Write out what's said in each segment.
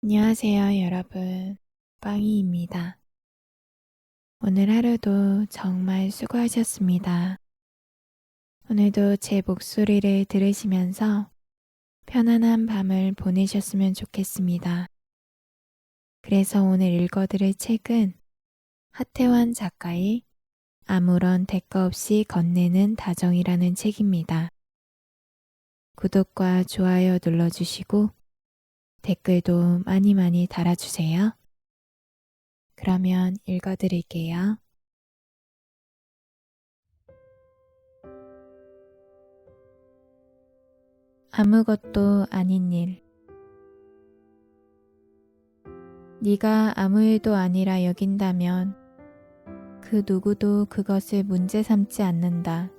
안녕하세요, 여러분. 빵이입니다. 오늘 하루도 정말 수고하셨습니다. 오늘도 제 목소리를 들으시면서 편안한 밤을 보내셨으면 좋겠습니다. 그래서 오늘 읽어드릴 책은 하태환 작가의 아무런 대가 없이 건네는 다정이라는 책입니다. 구독과 좋아요 눌러주시고 댓글도 많이 많이 달아주세요. 그러면 읽어드릴게요. 아무것도 아닌 일. 네가 아무 일도 아니라 여긴다면 그 누구도 그것을 문제 삼지 않는다.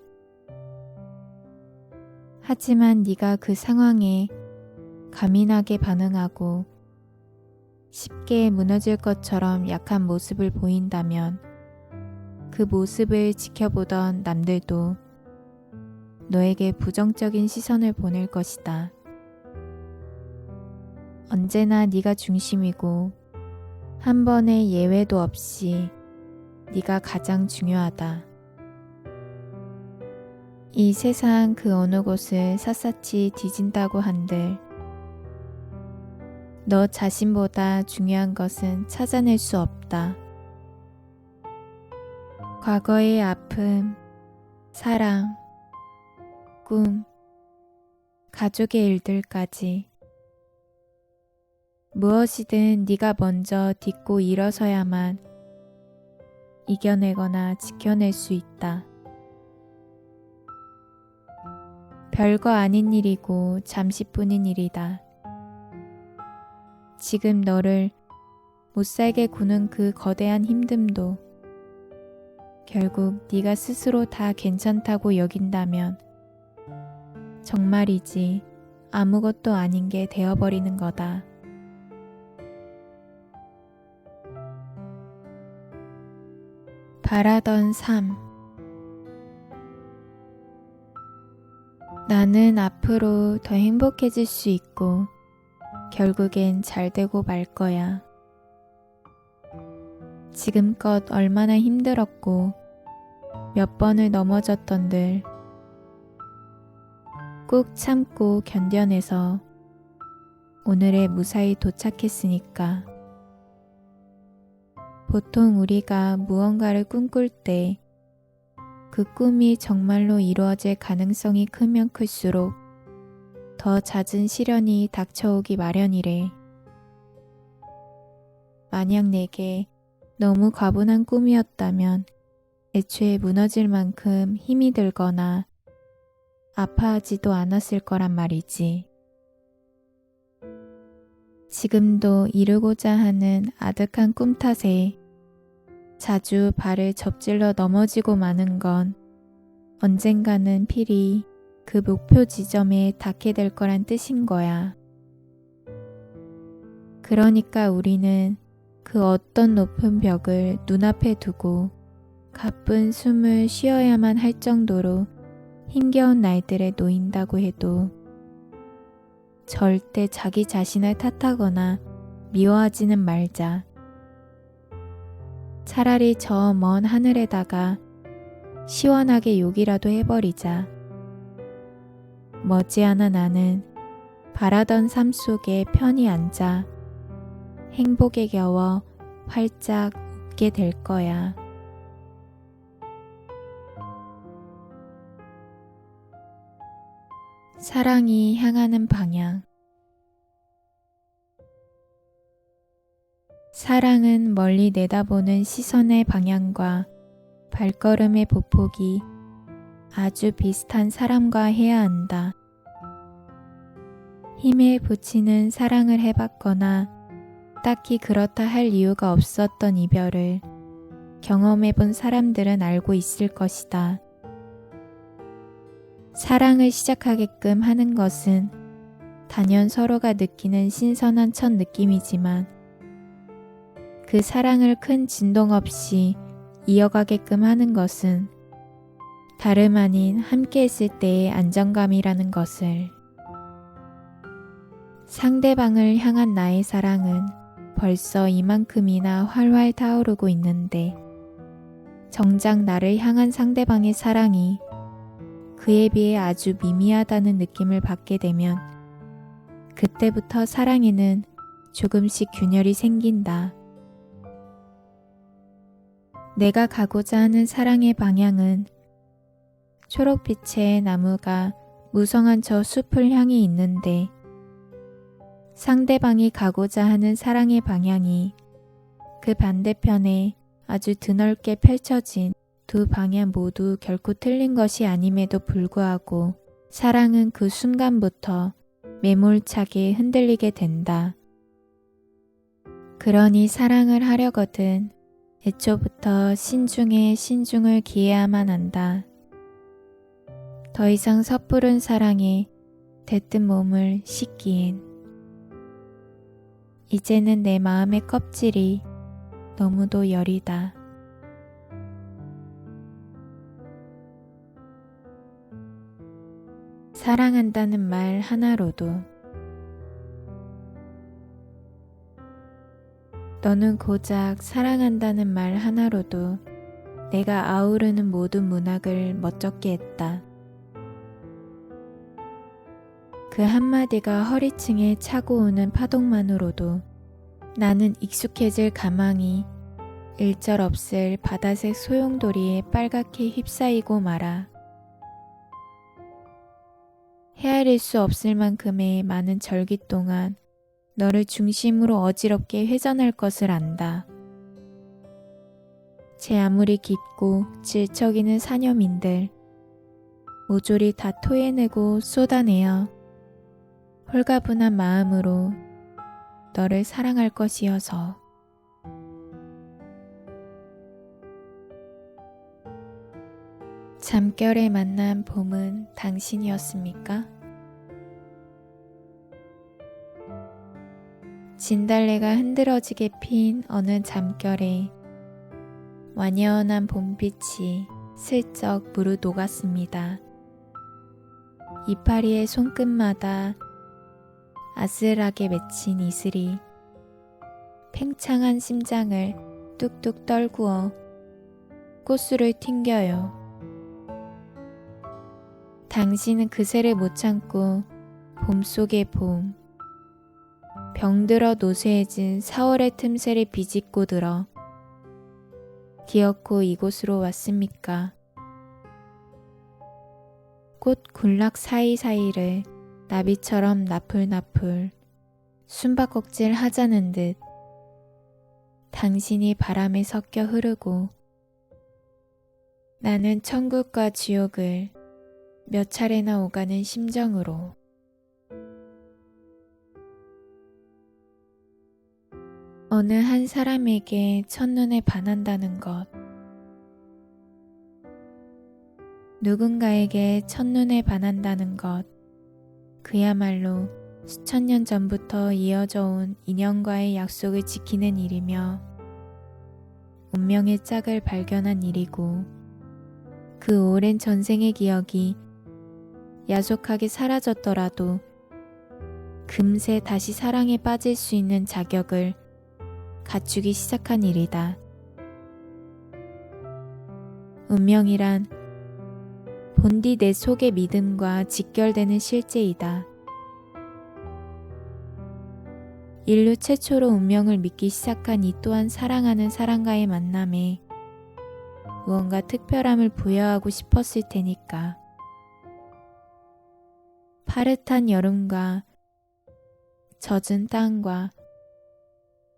하지만 네가 그 상황에 가민하게 반응하고 쉽게 무너질 것처럼 약한 모습을 보인다면 그 모습을 지켜보던 남들도 너에게 부정적인 시선을 보낼 것이다. 언제나 네가 중심이고 한 번의 예외도 없이 네가 가장 중요하다. 이 세상 그 어느 곳을 샅샅이 뒤진다고 한들 너 자신보다 중요한 것은 찾아낼 수 없다. 과거의 아픔, 사랑, 꿈, 가족의 일들까지 무엇이든 네가 먼저 딛고 일어서야만 이겨내거나 지켜낼 수 있다. 별거 아닌 일이고 잠시뿐인 일이다. 지금 너를 못살게 구는 그 거대한 힘듦도 결국 네가 스스로 다 괜찮다고 여긴다면 정말이지 아무것도 아닌 게 되어버리는 거다. 바라던 삶. 나는 앞으로 더 행복해질 수 있고 결국엔 잘 되고 말 거야. 지금껏 얼마나 힘들었고 몇 번을 넘어졌던들 꾹 참고 견뎌내서 오늘에 무사히 도착했으니까. 보통 우리가 무언가를 꿈꿀 때 그 꿈이 정말로 이루어질 가능성이 크면 클수록 더 잦은 시련이 닥쳐오기 마련이래. 만약 내게 너무 과분한 꿈이었다면 애초에 무너질 만큼 힘이 들거나 아파하지도 않았을 거란 말이지. 지금도 이루고자 하는 아득한 꿈 탓에 자주 발을 접질러 넘어지고 마는 건 언젠가는 필히 그 목표 지점에 닿게 될 거란 뜻인 거야. 그러니까 우리는 그 어떤 높은 벽을 눈앞에 두고 가쁜 숨을 쉬어야만 할 정도로 힘겨운 날들에 놓인다고 해도 절대 자기 자신을 탓하거나 미워하지는 말자. 차라리 저 먼 하늘에다가 시원하게 욕이라도 해버리자. 머지않아 나는 바라던 삶 속에 편히 앉아 행복에 겨워 활짝 웃게 될 거야. 사랑이 향하는 방향. 사랑은 멀리 내다보는 시선의 방향과 발걸음의 보폭이 아주 비슷한 사람과 해야 한다. 힘에 부치는 사랑을 해봤거나 딱히 그렇다 할 이유가 없었던 이별을 경험해본 사람들은 알고 있을 것이다. 사랑을 시작하게끔 하는 것은 단연 서로가 느끼는 신선한 첫 느낌이지만 그 사랑을 큰 진동 없이 이어가게끔 하는 것은 다름 아닌 함께 있을 때의 안정감이라는 것을. 상대방을 향한 나의 사랑은 벌써 이만큼이나 활활 타오르고 있는데 정작 나를 향한 상대방의 사랑이 그에 비해 아주 미미하다는 느낌을 받게 되면 그때부터 사랑에는 조금씩 균열이 생긴다. 내가 가고자 하는 사랑의 방향은 초록빛의 나무가 무성한 저 숲을 향해 있는데 상대방이 가고자 하는 사랑의 방향이 그 반대편에 아주 드넓게 펼쳐진 두 방향 모두 결코 틀린 것이 아님에도 불구하고 사랑은 그 순간부터 매몰차게 흔들리게 된다. 그러니 사랑을 하려거든 애초부터 신중에 신중을 기해야만 한다. 더 이상 섣부른 사랑에 대뜸 몸을 씻기엔 이제는 내 마음의 껍질이 너무도 여리다. 사랑한다는 말 하나로도 너는 고작 사랑한다는 말 하나로도 내가 아우르는 모든 문학을 멋쩍게 했다. 그 한마디가 허리층에 차고 오는 파동만으로도 나는 익숙해질 가망이 일절없을 바다색 소용돌이에 빨갛게 휩싸이고 말아 헤아릴 수 없을 만큼의 많은 절기 동안 너를 중심으로 어지럽게 회전할 것을 안다. 제 아무리 깊고 질척이는 사념인들 모조리 다 토해내고 쏟아내어 홀가분한 마음으로 너를 사랑할 것이어서. 잠결에 만난 봄은 당신이었습니까? 진달래가 흔들어지게 핀 어느 잠결에 완연한 봄빛이 슬쩍 무르 녹았습니다. 이파리의 손끝마다 아슬하게 맺힌 이슬이 팽창한 심장을 뚝뚝 떨구어 꽃술을 튕겨요. 당신은 그새를 못 참고 봄 속의 봄, 병들어 노쇠해진 4월의 틈새를 비집고 들어 기어코 이곳으로 왔습니까? 꽃 군락 사이사이를 나비처럼 나풀나풀 숨바꼭질 하자는 듯 당신이 바람에 섞여 흐르고 나는 천국과 지옥을 몇 차례나 오가는 심정으로 어느 한 사람에게 첫눈에 반한다는 것, 누군가에게 첫눈에 반한다는 것, 그야말로 수천 년 전부터 이어져 온 인연과의 약속을 지키는 일이며 운명의 짝을 발견한 일이고 그 오랜 전생의 기억이 야속하게 사라졌더라도 금세 다시 사랑에 빠질 수 있는 자격을 갖추기 시작한 일이다. 운명이란 본디 내 속의 믿음과 직결되는 실제이다. 인류 최초로 운명을 믿기 시작한 이 또한 사랑하는 사람과의 만남에 무언가 특별함을 부여하고 싶었을 테니까. 파릇한 여름과 젖은 땅과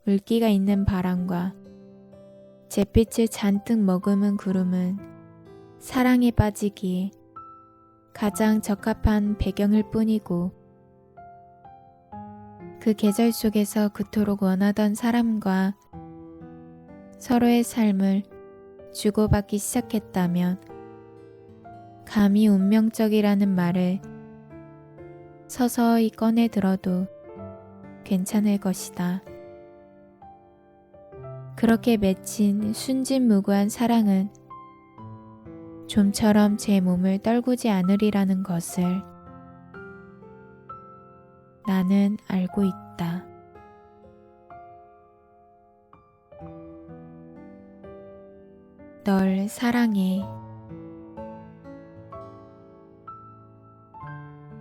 물기가 있는 바람과 잿빛을 잔뜩 머금은 구름은 사랑에 빠지기에 가장 적합한 배경일 뿐이고 그 계절 속에서 그토록 원하던 사람과 서로의 삶을 주고받기 시작했다면 감히 운명적이라는 말을 서서히 꺼내 들어도 괜찮을 것이다. 그렇게 맺힌 순진무구한 사랑은 좀처럼 제 몸을 떨구지 않으리라는 것을 나는 알고 있다. 널 사랑해.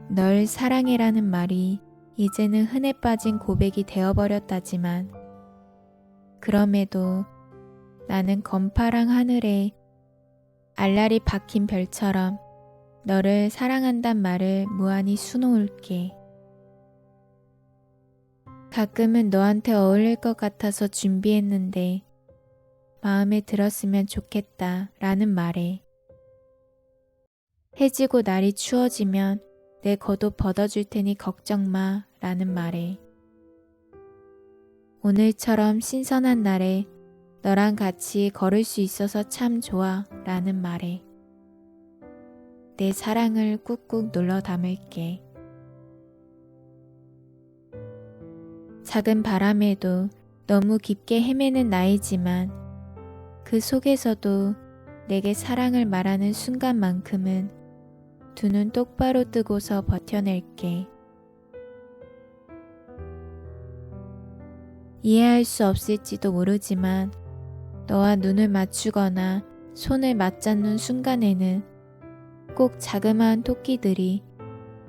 널 사랑해라는 말이 이제는 흔해 빠진 고백이 되어버렸다지만 그럼에도 나는 검파랑 하늘에 알알이 박힌 별처럼 너를 사랑한단 말을 무한히 수놓을게. 가끔은 너한테 어울릴 것 같아서 준비했는데 마음에 들었으면 좋겠다 라는 말에 해지고 날이 추워지면 내 겉옷 벗어줄 테니 걱정 마 라는 말에 오늘처럼 신선한 날에 너랑 같이 걸을 수 있어서 참 좋아 라는 말에 내 사랑을 꾹꾹 눌러 담을게. 작은 바람에도 너무 깊게 헤매는 나이지만 그 속에서도 내게 사랑을 말하는 순간만큼은 두 눈 똑바로 뜨고서 버텨낼게. 이해할 수 없을지도 모르지만 너와 눈을 맞추거나 손을 맞잡는 순간에는 꼭 자그마한 토끼들이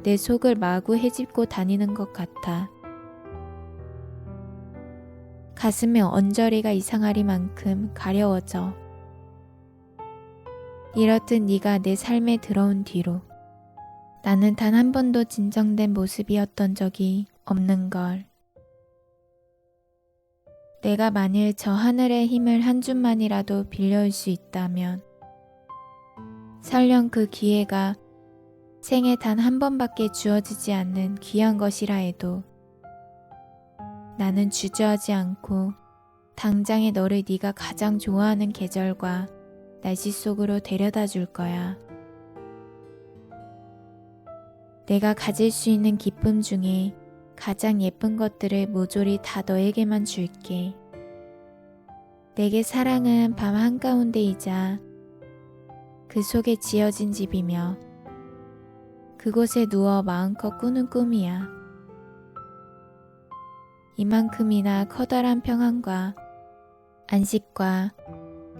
내 속을 마구 헤집고 다니는 것 같아. 가슴에 언저리가 이상하리만큼 가려워져. 이렇듯 네가 내 삶에 들어온 뒤로 나는 단 한 번도 진정된 모습이었던 적이 없는 걸. 내가 만일 저 하늘의 힘을 한 줌만이라도 빌려올 수 있다면 설령 그 기회가 생에 단 한 번밖에 주어지지 않는 귀한 것이라 해도 나는 주저하지 않고 당장에 너를 네가 가장 좋아하는 계절과 날씨 속으로 데려다 줄 거야. 내가 가질 수 있는 기쁨 중에 가장 예쁜 것들을 모조리 다 너에게만 줄게. 내게 사랑은 밤 한가운데이자 그 속에 지어진 집이며 그곳에 누워 마음껏 꾸는 꿈이야. 이만큼이나 커다란 평안과 안식과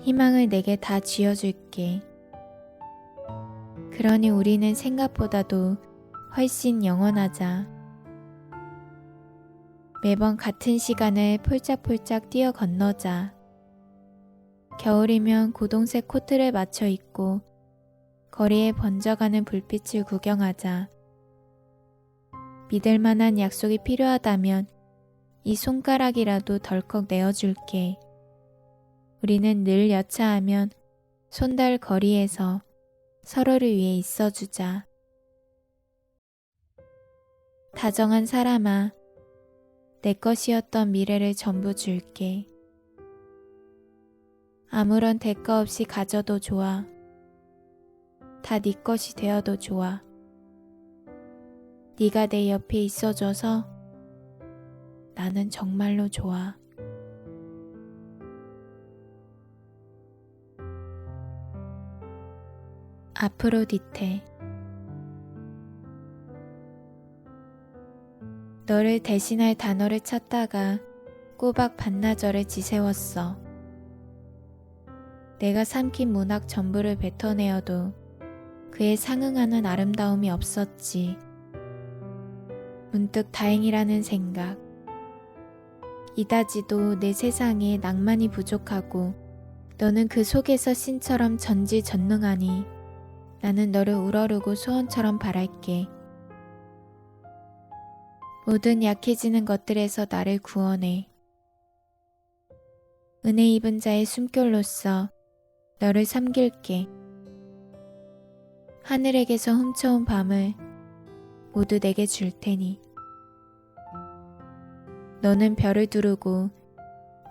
희망을 내게 다 쥐어줄게. 그러니 우리는 생각보다도 훨씬 영원하자. 매번 같은 시간을 폴짝폴짝 뛰어 건너자. 겨울이면 고동색 코트를 맞춰 입고 거리에 번져가는 불빛을 구경하자. 믿을 만한 약속이 필요하다면 이 손가락이라도 덜컥 내어줄게. 우리는 늘 여차하면 손닿을 거리에서 서로를 위해 있어주자. 다정한 사람아, 내 것이었던 미래를 전부 줄게. 아무런 대가 없이 가져도 좋아. 다 네 것이 되어도 좋아. 네가 내 옆에 있어줘서 나는 정말로 좋아. 아프로디테. 너를 대신할 단어를 찾다가 꼬박 반나절을 지새웠어. 내가 삼킨 문학 전부를 뱉어내어도 그에 상응하는 아름다움이 없었지. 문득 다행이라는 생각. 이다지도 내 세상에 낭만이 부족하고 너는 그 속에서 신처럼 전지전능하니 나는 너를 우러르고 소원처럼 바랄게. 모든 약해지는 것들에서 나를 구원해. 은혜 입은 자의 숨결로서 너를 섬길게. 하늘에게서 훔쳐온 밤을 모두 내게 줄 테니 너는 별을 두르고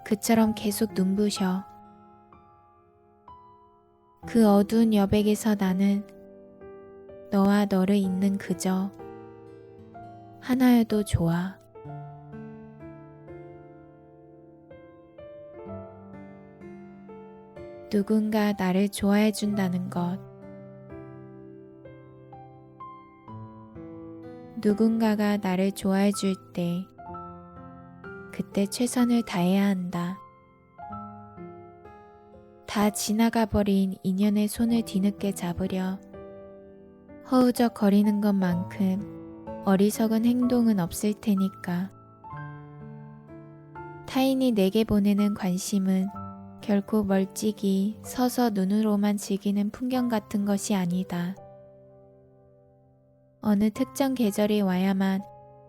그처럼 계속 눈부셔. 그 어두운 여백에서 나는 너와 너를 잇는 그저 하나여도 좋아. 누군가 나를 좋아해 준다는 것. 누군가가 나를 좋아해 줄 때, 그때 최선을 다해야 한다. 다 지나가 버린 인연의 손을 뒤늦게 잡으려 허우적거리는 것만큼 어리석은 행동은 없을 테니까. 타인이 내게 보내는 관심은 결코 멀찍이 서서 눈으로만 즐기는 풍경 같은 것이 아니다. 어느 특정 계절이 와야만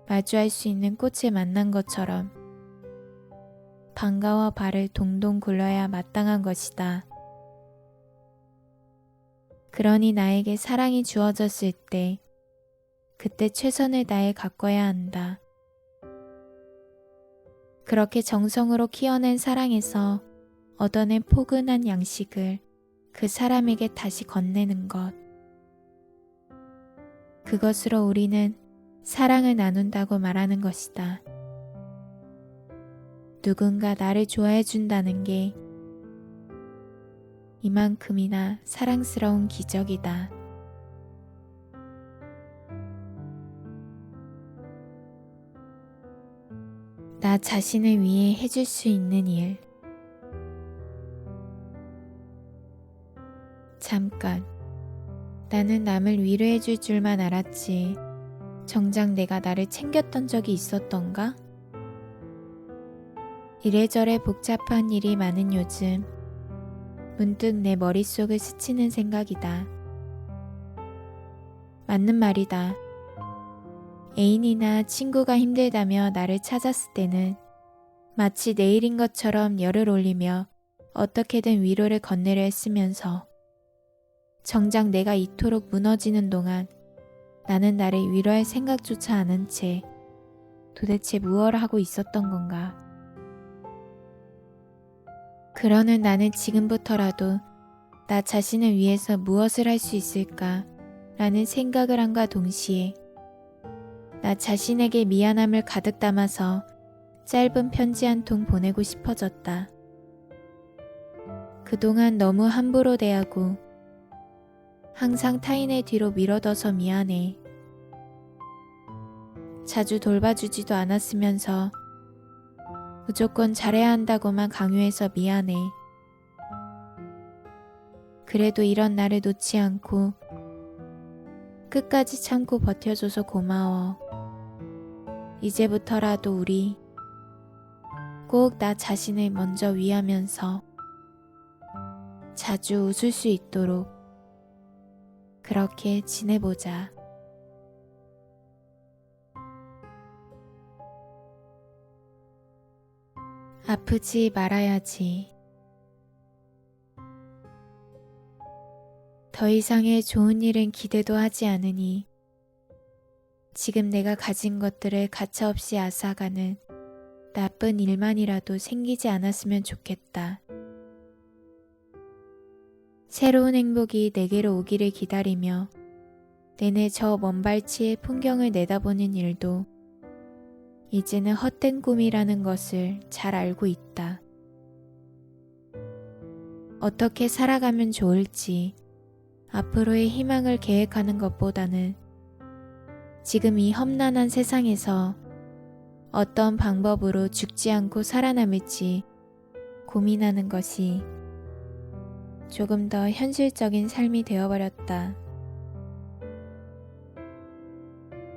마주할 수 있는 꽃을 만난 것처럼 방가와 발을 동동 굴러야 마땅한 것이다. 그러니 나에게 사랑이 주어졌을 때 그때 최선을 다해 가꿔야 한다. 그렇게 정성으로 키워낸 사랑에서 얻어낸 포근한 양식을 그 사람에게 다시 건네는 것. 그것으로 우리는 사랑을 나눈다고 말하는 것이다. 누군가 나를 좋아해 준다는 게 이만큼이나 사랑스러운 기적이다. 나 자신을 위해 해줄 수 있는 일. 잠깐, 나는 남을 위로해 줄 줄만 알았지. 정작 내가 나를 챙겼던 적이 있었던가? 이래저래 복잡한 일이 많은 요즘, 문득 내 머릿속을 스치는 생각이다. 맞는 말이다. 애인이나 친구가 힘들다며 나를 찾았을 때는 마치 내일인 것처럼 열을 올리며 어떻게든 위로를 건네려 했으면서 정작 내가 이토록 무너지는 동안 나는 나를 위로할 생각조차 않은 채 도대체 무엇을 하고 있었던 건가? 그러는 나는 지금부터라도 나 자신을 위해서 무엇을 할 수 있을까? 라는 생각을 함과 동시에 나 자신에게 미안함을 가득 담아서 짧은 편지 한 통 보내고 싶어졌다. 그동안 너무 함부로 대하고 항상 타인의 뒤로 밀어둬서 미안해. 자주 돌봐주지도 않았으면서 무조건 잘해야 한다고만 강요해서 미안해. 그래도 이런 나를 놓지 않고 끝까지 참고 버텨줘서 고마워. 이제부터라도 우리 꼭 나 자신을 먼저 위하면서 자주 웃을 수 있도록 그렇게 지내보자. 아프지 말아야지. 더 이상의 좋은 일은 기대도 하지 않으니 지금 내가 가진 것들을 가차없이 앗아가는 나쁜 일만이라도 생기지 않았으면 좋겠다. 새로운 행복이 내게로 오기를 기다리며 내내 저 먼 발치의 풍경을 내다보는 일도 이제는 헛된 꿈이라는 것을 잘 알고 있다. 어떻게 살아가면 좋을지 앞으로의 희망을 계획하는 것보다는 지금 이 험난한 세상에서 어떤 방법으로 죽지 않고 살아남을지 고민하는 것이 조금 더 현실적인 삶이 되어버렸다.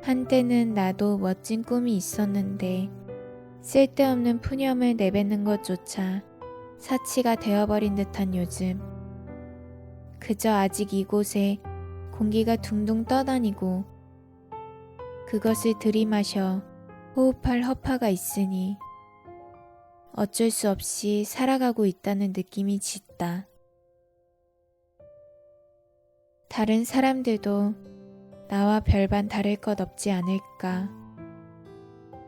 한때는 나도 멋진 꿈이 있었는데 쓸데없는 푸념을 내뱉는 것조차 사치가 되어버린 듯한 요즘, 그저 아직 이곳에 공기가 둥둥 떠다니고 그것을 들이마셔 호흡할 허파가 있으니 어쩔 수 없이 살아가고 있다는 느낌이 짙다. 다른 사람들도 나와 별반 다를 것 없지 않을까.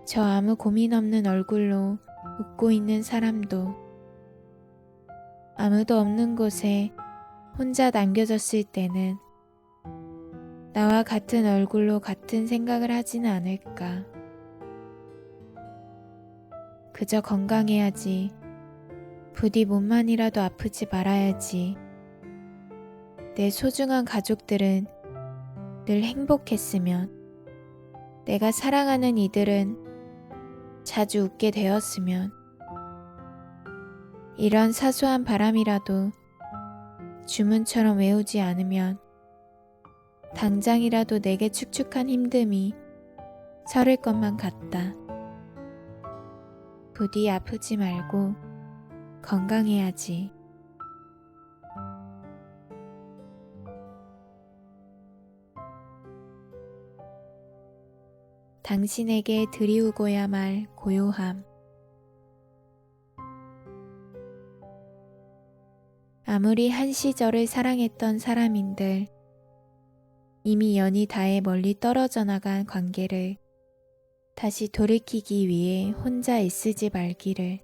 저 아무 고민 없는 얼굴로 웃고 있는 사람도 아무도 없는 곳에 혼자 남겨졌을 때는 나와 같은 얼굴로 같은 생각을 하지는 않을까. 그저 건강해야지. 부디 몸만이라도 아프지 말아야지. 내 소중한 가족들은 늘 행복했으면 내가 사랑하는 이들은 자주 웃게 되었으면, 이런 사소한 바람이라도 주문처럼 외우지 않으면 당장이라도 내게 축축한 힘듦이 서릴 것만 같다. 부디 아프지 말고 건강해야지. 당신에게 드리우고야 말 고요함. 아무리 한 시절을 사랑했던 사람인들, 이미 연이 다해 멀리 떨어져 나간 관계를 다시 돌이키기 위해 혼자 애쓰지 말기를.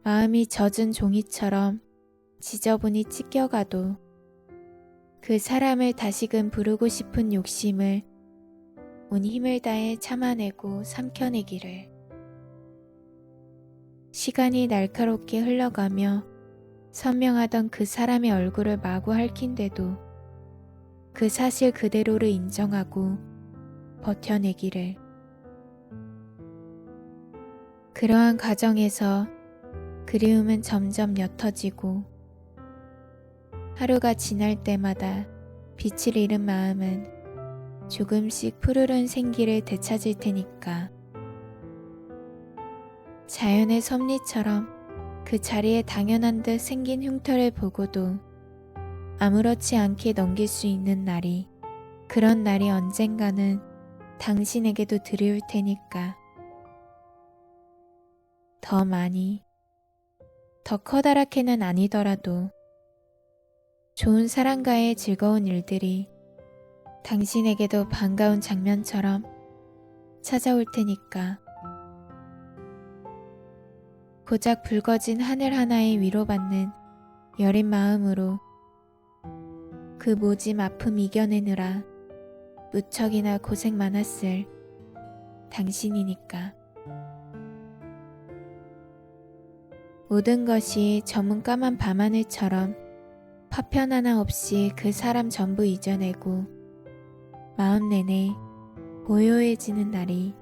마음이 젖은 종이처럼 지저분히 찢겨가도 그 사람을 다시금 부르고 싶은 욕심을 온 힘을 다해 참아내고 삼켜내기를. 시간이 날카롭게 흘러가며 선명하던 그 사람의 얼굴을 마구 핥힌데도 그 사실 그대로를 인정하고 버텨내기를. 그러한 과정에서 그리움은 점점 옅어지고 하루가 지날 때마다 빛을 잃은 마음은 조금씩 푸르른 생기를 되찾을 테니까. 자연의 섭리처럼 그 자리에 당연한 듯 생긴 흉터를 보고도 아무렇지 않게 넘길 수 있는 날이, 그런 날이 언젠가는 당신에게도 드리울 테니까. 더 많이, 더 커다랗게는 아니더라도 좋은 사람과의 즐거운 일들이 당신에게도 반가운 장면처럼 찾아올 테니까. 고작 붉어진 하늘 하나에 위로받는 여린 마음으로 그 모짐 아픔 이겨내느라 무척이나 고생 많았을 당신이니까. 모든 것이 저문 까만 밤하늘처럼 파편 하나 없이 그 사람 전부 잊어내고 마음 내내 고요해지는 날이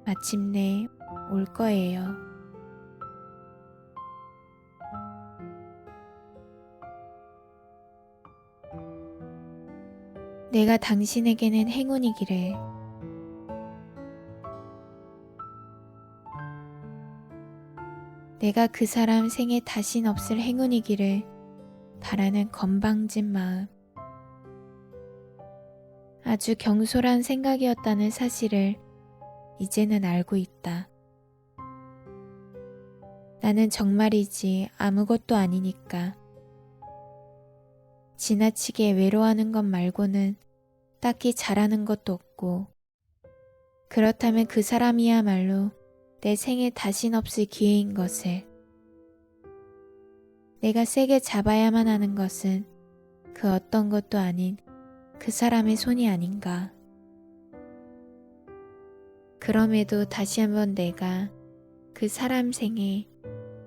마침내 올 거예요. 내가 당신에게는 행운이기를. 내가 그 사람 생에 다신 없을 행운이기를 바라는 건방진 마음. 아주 경솔한 생각이었다는 사실을 이제는 알고 있다. 나는 정말이지 아무것도 아니니까. 지나치게 외로워하는 것 말고는 딱히 잘하는 것도 없고, 그렇다면 그 사람이야말로 내 생에 다신 없을 기회인 것을. 내가 세게 잡아야만 하는 것은 그 어떤 것도 아닌 그 사람의 손이 아닌가. 그럼에도 다시 한번 내가 그 사람 생에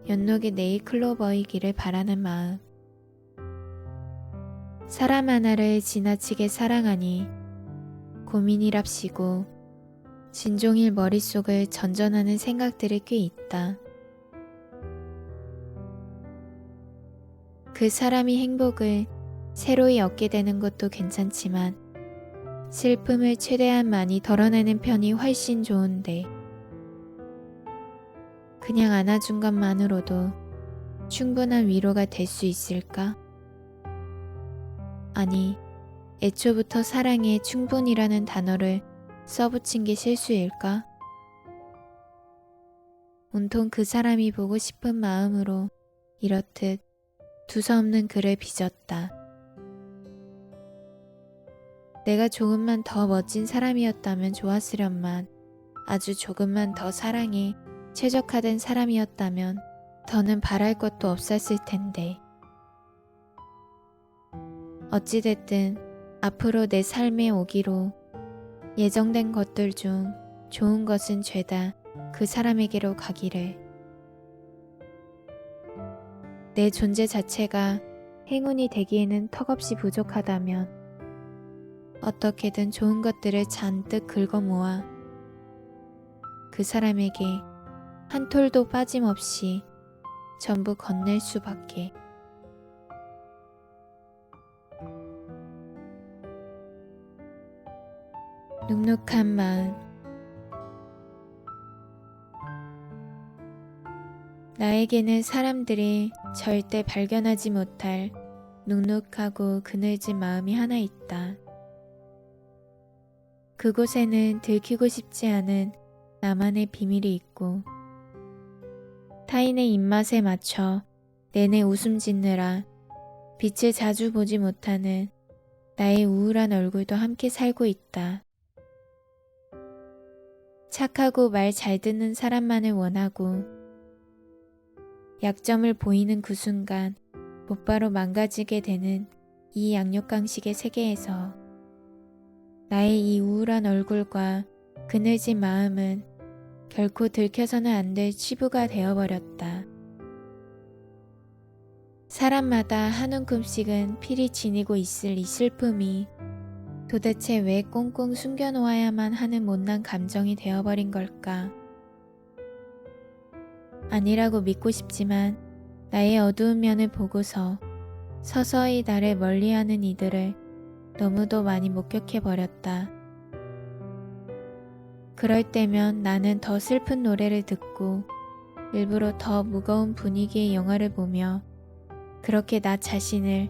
연록의 네잎클로버이기를 바라는 마음. 사람 하나를 지나치게 사랑하니 고민이랍시고 진종일 머릿속을 전전하는 생각들이 꽤 있다. 그 사람이 행복을 새로이 얻게 되는 것도 괜찮지만 슬픔을 최대한 많이 덜어내는 편이 훨씬 좋은데, 그냥 안아준 것만으로도 충분한 위로가 될 수 있을까? 아니, 애초부터 사랑에 충분이라는 단어를 써붙인 게 실수일까? 온통 그 사람이 보고 싶은 마음으로 이렇듯 두서없는 글을 빚었다. 내가 조금만 더 멋진 사람이었다면 좋았으련만, 아주 조금만 더 사랑에 최적화된 사람이었다면 더는 바랄 것도 없었을 텐데. 어찌됐든 앞으로 내 삶에 오기로 예정된 것들 중 좋은 것은 죄다 그 사람에게로 가기를. 내 존재 자체가 행운이 되기에는 턱없이 부족하다면 어떻게든 좋은 것들을 잔뜩 긁어 모아 그 사람에게 한 톨도 빠짐없이 전부 건넬 수밖에. 눅눅한 마음. 나에게는 사람들이 절대 발견하지 못할 눅눅하고 그늘진 마음이 하나 있다. 그곳에는 들키고 싶지 않은 나만의 비밀이 있고 타인의 입맛에 맞춰 내내 웃음 짓느라 빛을 자주 보지 못하는 나의 우울한 얼굴도 함께 살고 있다. 착하고 말 잘 듣는 사람만을 원하고 약점을 보이는 그 순간 곧바로 망가지게 되는 이 양육강식의 세계에서 나의 이 우울한 얼굴과 그늘진 마음은 결코 들켜서는 안 될 치부가 되어버렸다. 사람마다 한 움큼씩은 필히 지니고 있을 이 슬픔이 도대체 왜 꽁꽁 숨겨놓아야만 하는 못난 감정이 되어버린 걸까? 아니라고 믿고 싶지만 나의 어두운 면을 보고서 서서히 나를 멀리하는 이들을 너무도 많이 목격해버렸다. 그럴 때면 나는 더 슬픈 노래를 듣고 일부러 더 무거운 분위기의 영화를 보며 그렇게 나 자신을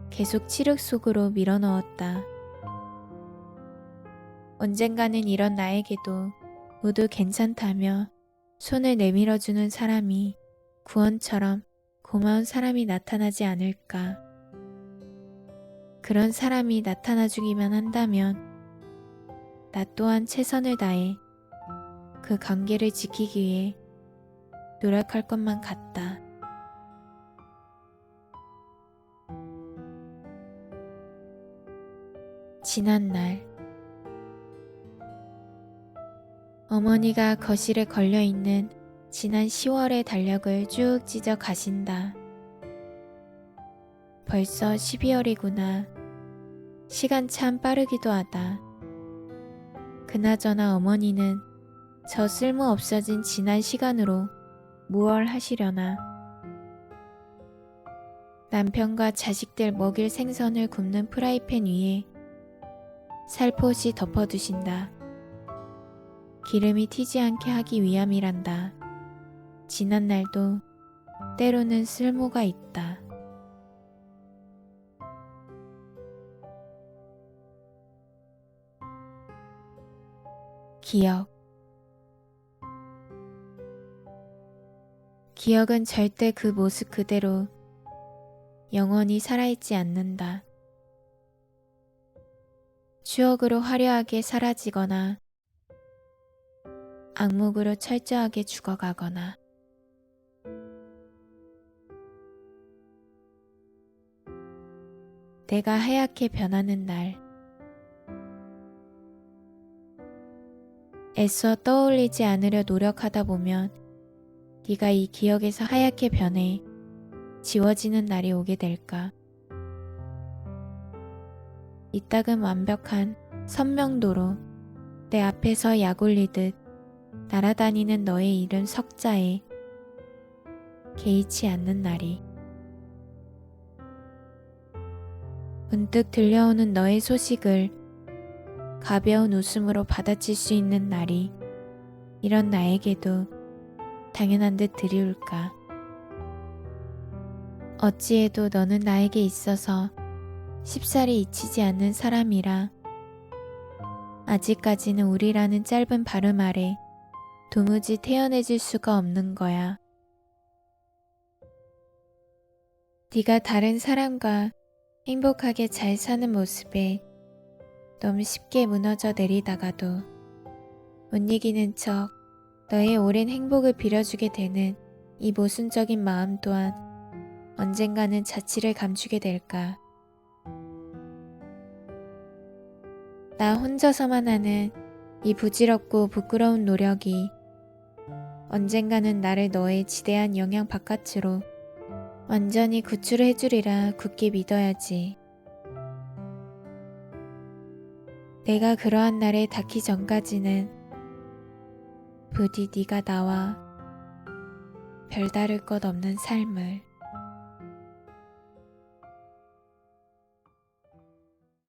계속 칠흑 속으로 밀어넣었다. 언젠가는 이런 나에게도 모두 괜찮다며 손을 내밀어주는 사람이 구원처럼 고마운 사람이 나타나지 않을까. 그런 사람이 나타나주기만 한다면 나 또한 최선을 다해 그 관계를 지키기 위해 노력할 것만 같다. 지난날 어머니가 거실에 걸려있는 지난 10월의 달력을 쭉 찢어 가신다. 벌써 12월이구나. 시간 참 빠르기도 하다. 그나저나 어머니는 저 쓸모없어진 지난 시간으로 무얼 하시려나. 남편과 자식들 먹일 생선을 굽는 프라이팬 위에 살포시 덮어두신다. 기름이 튀지 않게 하기 위함이란다. 지난 날도 때로는 쓸모가 있다. 기억. 기억은 절대 그 모습 그대로 영원히 살아있지 않는다. 추억으로 화려하게 사라지거나 악몽으로 철저하게 죽어가거나. 내가 하얗게 변하는 날. 애써 떠올리지 않으려 노력하다 보면 네가 이 기억에서 하얗게 변해 지워지는 날이 오게 될까. 이따금 완벽한 선명도로 내 앞에서 약 올리듯 날아다니는 너의 이름 석자에 개의치 않는 날이. 문득 들려오는 너의 소식을 가벼운 웃음으로 받아칠 수 있는 날이 이런 나에게도 당연한 듯 드리울까. 어찌해도 너는 나에게 있어서 쉽사리 잊히지 않는 사람이라 아직까지는 우리라는 짧은 발음 아래 도무지 태어내질 수가 없는 거야. 네가 다른 사람과 행복하게 잘 사는 모습에 너무 쉽게 무너져 내리다가도 못 이기는 척 너의 오랜 행복을 빌어주게 되는 이 모순적인 마음 또한 언젠가는 자취를 감추게 될까. 나 혼자서만 하는 이 부질없고 부끄러운 노력이 언젠가는 나를 너의 지대한 영향 바깥으로 완전히 구출해주리라 굳게 믿어야지. 내가 그러한 날에 닿기 전까지는 부디 네가 나와 별다를 것 없는 삶을